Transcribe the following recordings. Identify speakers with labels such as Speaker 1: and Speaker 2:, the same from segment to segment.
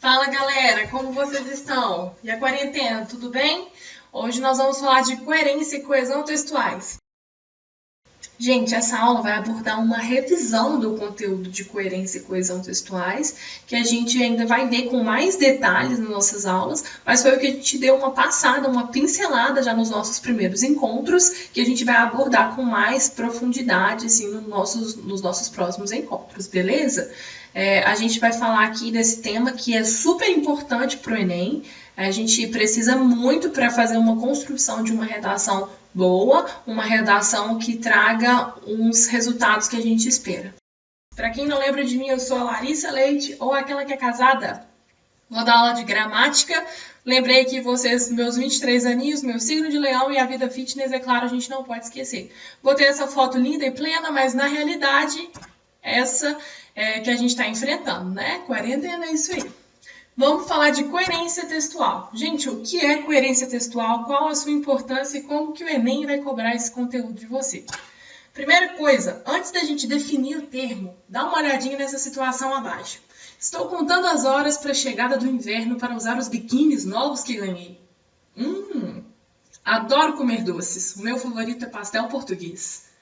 Speaker 1: Fala galera, como vocês estão? E a quarentena, tudo bem? Hoje nós vamos falar de coerência e coesão textuais. Gente, essa aula vai abordar uma revisão do conteúdo de coerência e coesão textuais, que a gente ainda vai ver com mais detalhes nas nossas aulas, mas foi o que a gente deu uma passada, uma pincelada já nos nossos primeiros encontros, que a gente vai abordar com mais profundidade assim, nos nossos próximos encontros, beleza? A gente vai falar aqui desse tema que é super importante para o Enem. A gente precisa muito para fazer uma construção de uma redação boa, uma redação que traga uns resultados que a gente espera. Para quem não lembra de mim, eu sou a Larissa Leite, ou aquela que é casada. Vou dar aula de gramática. Lembrei que vocês, meus 23 aninhos, meu signo de leão e a vida fitness, é claro, a gente não pode esquecer. Botei essa foto linda e plena, mas na realidade, essa é que a gente está enfrentando, né? Quarentena é isso aí. Vamos falar de coerência textual. Gente, o que é coerência textual? Qual a sua importância e como que o Enem vai cobrar esse conteúdo de você? Primeira coisa, antes da gente definir o termo, dá uma olhadinha nessa situação abaixo. Estou contando as horas para a chegada do inverno para usar os biquínis novos que ganhei. Adoro comer doces. O meu favorito é pastel português.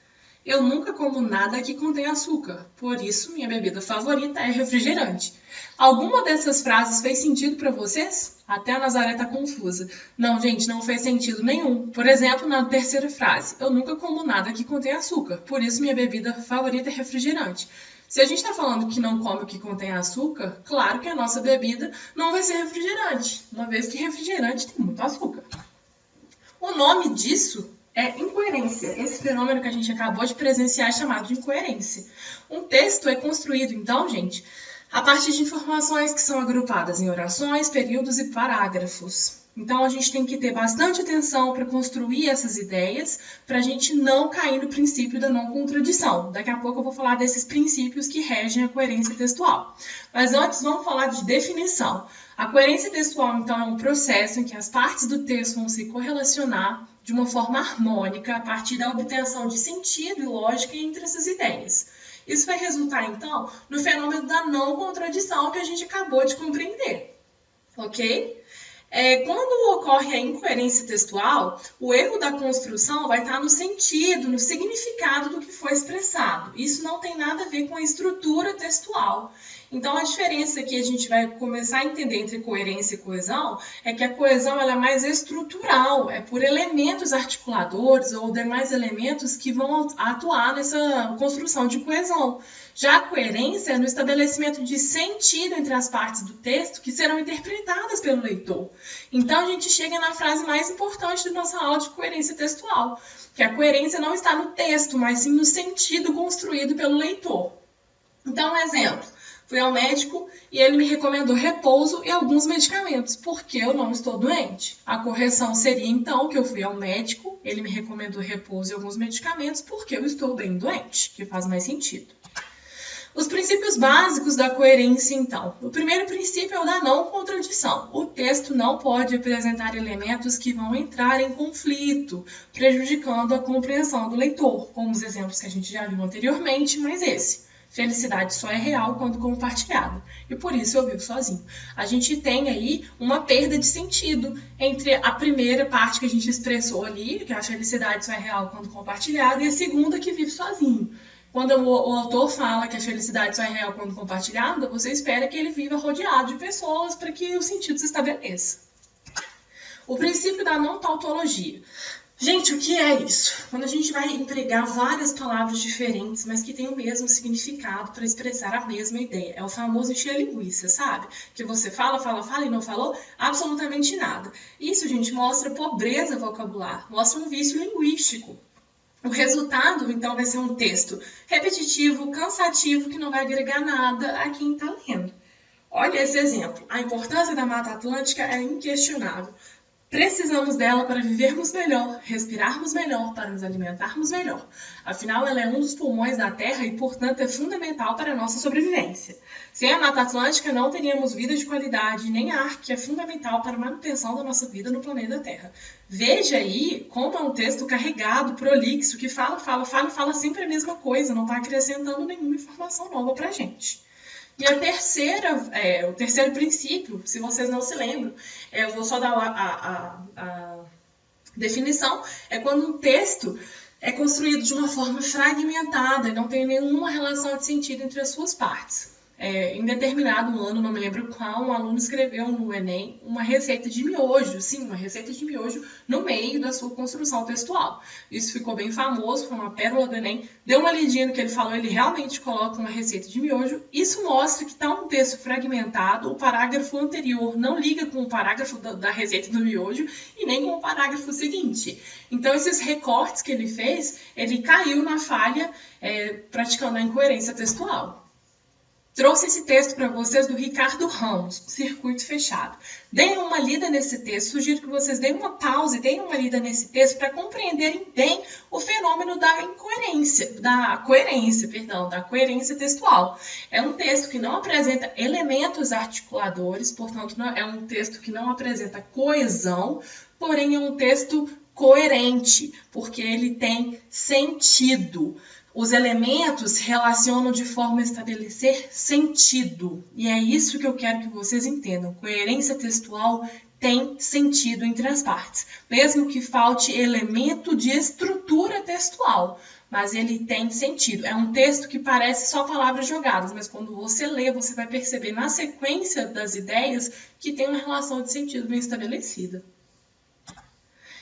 Speaker 1: Eu nunca como nada que contém açúcar, por isso minha bebida favorita é refrigerante. Alguma dessas frases fez sentido para vocês? Até a Nazaré tá confusa. Não, gente, não fez sentido nenhum. Por exemplo, na terceira frase, eu nunca como nada que contém açúcar, por isso minha bebida favorita é refrigerante. Se a gente está falando que não come o que contém açúcar, claro que a nossa bebida não vai ser refrigerante, uma vez que refrigerante tem muito açúcar. O nome disso é incoerência. Esse fenômeno que a gente acabou de presenciar é chamado de incoerência. Um texto é construído, então, gente, a partir de informações que são agrupadas em orações, períodos e parágrafos. Então, a gente tem que ter bastante atenção para construir essas ideias, para a gente não cair no princípio da não contradição. Daqui a pouco eu vou falar desses princípios que regem a coerência textual. Mas antes, vamos falar de definição. A coerência textual, então, é um processo em que as partes do texto vão se correlacionar de uma forma harmônica a partir da obtenção de sentido e lógica entre essas ideias. Isso vai resultar, então, no fenômeno da não contradição que a gente acabou de compreender, ok? Quando ocorre a incoerência textual, o erro da construção vai estar no sentido, no significado do que foi expressado. Isso não tem nada a ver com a estrutura textual. Então, a diferença que a gente vai começar a entender entre coerência e coesão é que a coesão ela é mais estrutural, é por elementos articuladores ou demais elementos que vão atuar nessa construção de coesão. Já a coerência é no estabelecimento de sentido entre as partes do texto que serão interpretadas pelo leitor. Então, a gente chega na frase mais importante da nossa aula de coerência textual, que a coerência não está no texto, mas sim no sentido construído pelo leitor. Então, um exemplo. Fui ao médico e ele me recomendou repouso e alguns medicamentos, porque eu não estou doente. A correção seria, então, que eu fui ao médico, ele me recomendou repouso e alguns medicamentos, porque eu estou bem doente, que faz mais sentido. Os princípios básicos da coerência, então. O primeiro princípio é o da não contradição. O texto não pode apresentar elementos que vão entrar em conflito, prejudicando a compreensão do leitor, como os exemplos que a gente já viu anteriormente, mas esse. Felicidade só é real quando compartilhada. E por isso eu vivo sozinho. A gente tem aí uma perda de sentido entre a primeira parte que a gente expressou ali, que a felicidade só é real quando compartilhada, e a segunda que vive sozinho. Quando o autor fala que a felicidade só é real quando compartilhada, você espera que ele viva rodeado de pessoas para que o sentido se estabeleça. O princípio da não tautologia. Gente, o que é isso? Quando a gente vai empregar várias palavras diferentes, mas que têm o mesmo significado para expressar a mesma ideia. É o famoso encher linguiça, sabe? Que você fala e não falou absolutamente nada. Isso, gente, mostra pobreza vocabular, mostra um vício linguístico. O resultado, então, vai ser um texto repetitivo, cansativo, que não vai agregar nada a quem está lendo. Olha esse exemplo. A importância da Mata Atlântica é inquestionável. Precisamos dela para vivermos melhor, respirarmos melhor, para nos alimentarmos melhor. Afinal, ela é um dos pulmões da Terra e, portanto, é fundamental para a nossa sobrevivência. Sem a Mata Atlântica, não teríamos vida de qualidade, nem ar, que é fundamental para a manutenção da nossa vida no planeta Terra. Veja aí como é um texto carregado, prolixo, que fala sempre a mesma coisa, não está acrescentando nenhuma informação nova para a gente. E o terceiro princípio, se vocês não se lembram, eu vou só dar a definição, é quando um texto é construído de uma forma fragmentada e não tem nenhuma relação de sentido entre as suas partes. Em determinado ano, não me lembro qual, um aluno escreveu no Enem uma receita de miojo, sim, uma receita de miojo no meio da sua construção textual. Isso ficou bem famoso, foi uma pérola do Enem. Deu uma lidinha no que ele falou, ele realmente coloca uma receita de miojo. Isso mostra que está um texto fragmentado, o parágrafo anterior não liga com o parágrafo da receita do miojo e nem com o parágrafo seguinte. Então, esses recortes que ele fez, ele caiu na falha praticando a incoerência textual. Trouxe esse texto para vocês do Ricardo Ramos, Circuito Fechado. Deem uma lida nesse texto, sugiro que vocês deem uma pausa e deem uma lida nesse texto para compreenderem bem o fenômeno da coerência textual. É um texto que não apresenta elementos articuladores, portanto, é um texto que não apresenta coesão, porém é um texto coerente, porque ele tem sentido. Os elementos relacionam de forma a estabelecer sentido. E é isso que eu quero que vocês entendam. Coerência textual tem sentido entre as partes. Mesmo que falte elemento de estrutura textual, mas ele tem sentido. É um texto que parece só palavras jogadas, mas quando você lê, você vai perceber na sequência das ideias que tem uma relação de sentido bem estabelecida.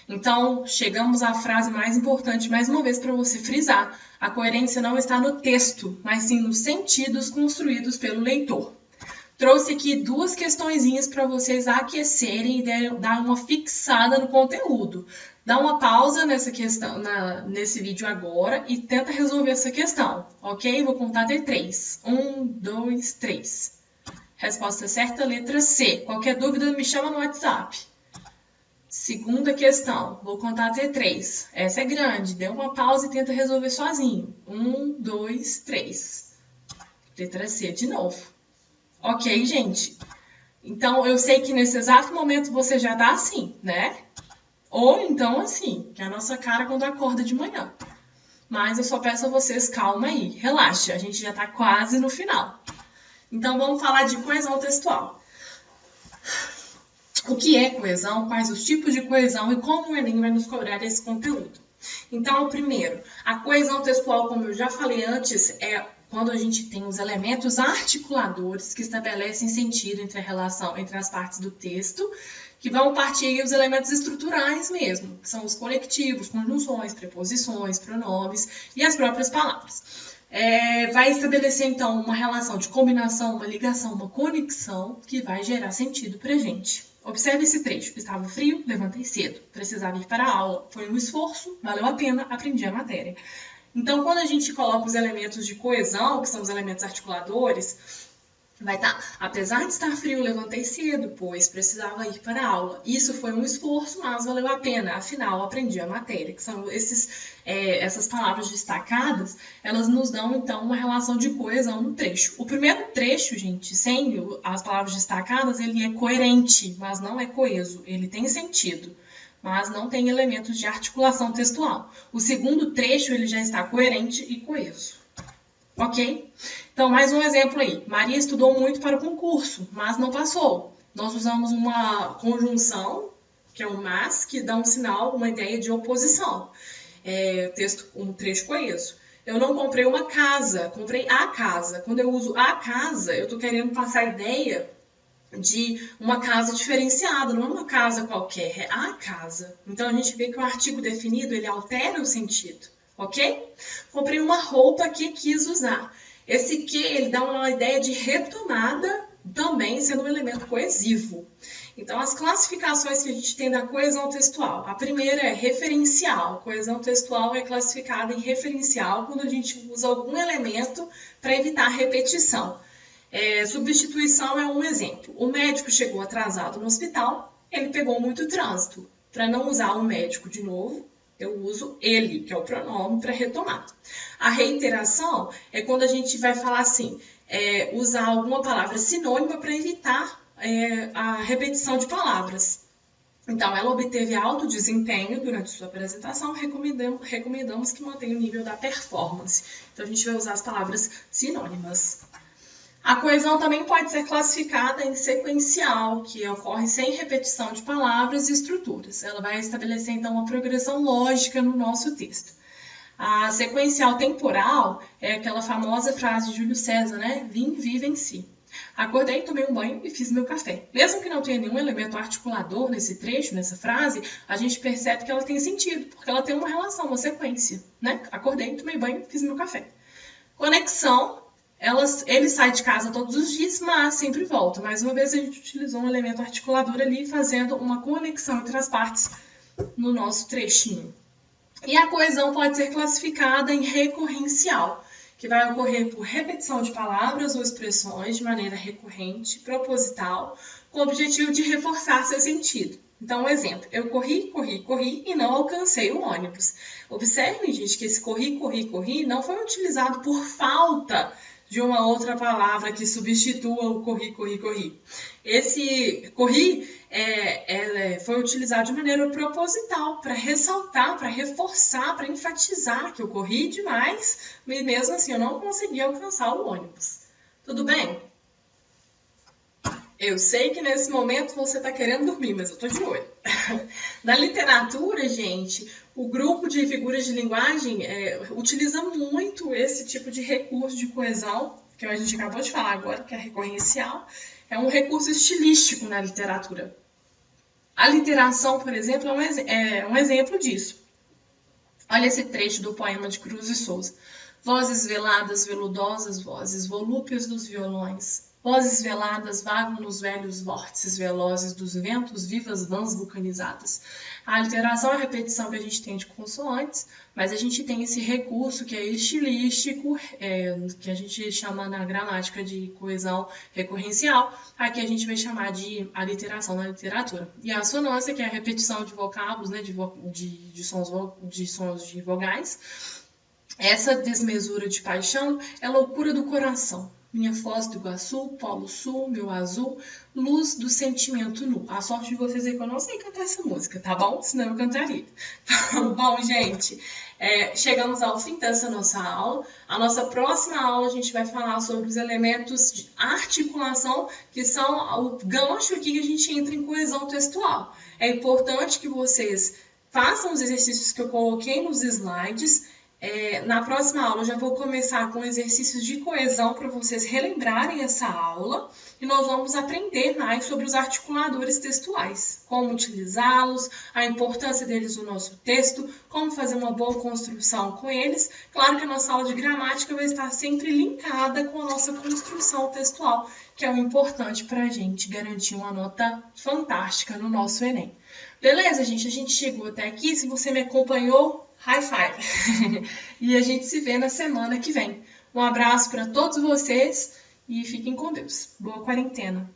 Speaker 1: Então, chegamos à frase mais importante, mais uma vez, para você frisar. A coerência não está no texto, mas sim nos sentidos construídos pelo leitor. Trouxe aqui duas questõezinhas para vocês aquecerem e dar uma fixada no conteúdo. Dá uma pausa nessa questão, nesse vídeo agora e tenta resolver essa questão, ok? Vou contar até 3. 1, 2, 3. Resposta certa, letra C. Qualquer dúvida, me chama no WhatsApp. Segunda questão, vou contar até 3. Essa é grande, dê uma pausa e tenta resolver sozinho. 1, 2, 3. Letra C de novo. Ok, gente? Então, eu sei que nesse exato momento você já tá assim, né? Ou então assim, que é a nossa cara quando acorda de manhã. Mas eu só peço a vocês, calma aí, relaxa, a gente já tá quase no final. Então, vamos falar de coesão textual. O que é coesão, quais os tipos de coesão e como o Enem vai nos cobrar esse conteúdo. Então, primeiro, a coesão textual, como eu já falei antes, é quando a gente tem os elementos articuladores que estabelecem sentido entre a relação entre as partes do texto, que vão partir os elementos estruturais mesmo, que são os conectivos, conjunções, preposições, pronomes e as próprias palavras. Vai estabelecer, então, uma relação de combinação, uma ligação, uma conexão que vai gerar sentido para a gente. Observe esse trecho. Estava frio, levantei cedo. Precisava ir para a aula. Foi um esforço, valeu a pena, aprendi a matéria. Então, quando a gente coloca os elementos de coesão, que são os elementos articuladores, vai estar, apesar de estar frio, levantei cedo, pois precisava ir para a aula. Isso foi um esforço, mas valeu a pena. Afinal, aprendi a matéria, que são essas palavras destacadas, elas nos dão, então, uma relação de coesão no trecho. O primeiro trecho, gente, sem as palavras destacadas, ele é coerente, mas não é coeso. Ele tem sentido, mas não tem elementos de articulação textual. O segundo trecho, ele já está coerente e coeso. Ok? Então, mais um exemplo aí. Maria estudou muito para o concurso, mas não passou. Nós usamos uma conjunção, que é o mas, que dá um sinal, uma ideia de oposição. Um trecho coeso. Eu não comprei uma casa, comprei a casa. Quando eu uso a casa, eu estou querendo passar a ideia de uma casa diferenciada, não é uma casa qualquer, é a casa. Então, a gente vê que o artigo definido, ele altera o sentido. Ok? Comprei uma roupa que quis usar. Esse que, ele dá uma ideia de retomada, também sendo um elemento coesivo. Então, as classificações que a gente tem da coesão textual. A primeira é referencial. Coesão textual é classificada em referencial quando a gente usa algum elemento para evitar repetição. Substituição é um exemplo. O médico chegou atrasado no hospital, ele pegou muito trânsito. Para não usar o médico de novo, eu uso ele, que é o pronome, para retomar. A reiteração é quando a gente vai falar assim, usar alguma palavra sinônima para evitar a repetição de palavras. Então, ela obteve alto desempenho durante sua apresentação, recomendamos que mantenha o nível da performance. Então, a gente vai usar as palavras sinônimas. A coesão também pode ser classificada em sequencial, que ocorre sem repetição de palavras e estruturas. Ela vai estabelecer, então, uma progressão lógica no nosso texto. A sequencial temporal é aquela famosa frase de Júlio César, né? Vim, vi, venci. Acordei, tomei um banho e fiz meu café. Mesmo que não tenha nenhum elemento articulador nesse trecho, nessa frase, a gente percebe que ela tem sentido, porque ela tem uma relação, uma sequência, né? Acordei, tomei banho, fiz meu café. Conexão, ele sai de casa todos os dias, mas sempre volta. Mais uma vez a gente utilizou um elemento articulador ali, fazendo uma conexão entre as partes no nosso trechinho. E a coesão pode ser classificada em recorrencial, que vai ocorrer por repetição de palavras ou expressões de maneira recorrente, proposital, com o objetivo de reforçar seu sentido. Então, um exemplo, eu corri, corri, corri e não alcancei o ônibus. Observem, gente, que esse corri, corri, corri não foi utilizado por falta de uma outra palavra que substitua o corri, corri, corri. Esse corri foi utilizado de maneira proposital, para ressaltar, para reforçar, para enfatizar que eu corri demais, e mesmo assim eu não consegui alcançar o ônibus. Tudo bem? Eu sei que nesse momento você está querendo dormir, mas eu estou de olho. Na literatura, gente, o grupo de figuras de linguagem utiliza muito esse tipo de recurso de coesão, que a gente acabou de falar agora, que é recorrencial. É um recurso estilístico na literatura. A literação, por exemplo, é um exemplo disso. Olha esse trecho do poema de Cruz e Souza. Vozes veladas, veludosas vozes, volúpias dos violões. Vozes veladas vagam nos velhos vórtices velozes dos ventos, vivas vãs vulcanizadas. A literação é a repetição que a gente tem de consoantes, mas a gente tem esse recurso que é estilístico, que a gente chama na gramática de coesão recorrencial, aqui a gente vai chamar de aliteração na literatura. E a assonância, que é a repetição de vocábulos, né, de sons de vogais. Essa desmesura de paixão é loucura do coração. Minha Foz do Iguaçu, Polo Sul, meu azul, luz do sentimento nu. A sorte de vocês é que eu não sei cantar essa música, tá bom? Senão eu cantaria. Bom, gente, chegamos ao fim dessa nossa aula. A nossa próxima aula a gente vai falar sobre os elementos de articulação, que são o gancho aqui que a gente entra em coesão textual. É importante que vocês façam os exercícios que eu coloquei nos slides. Na próxima aula eu já vou começar com exercícios de coesão para vocês relembrarem essa aula e nós vamos aprender mais sobre os articuladores textuais, como utilizá-los, a importância deles no nosso texto, como fazer uma boa construção com eles. Claro que a nossa aula de gramática vai estar sempre linkada com a nossa construção textual, que é o importante para a gente garantir uma nota fantástica no nosso Enem. Beleza, gente? A gente chegou até aqui. Se você me acompanhou, high five! E a gente se vê na semana que vem. Um abraço para todos vocês e fiquem com Deus. Boa quarentena!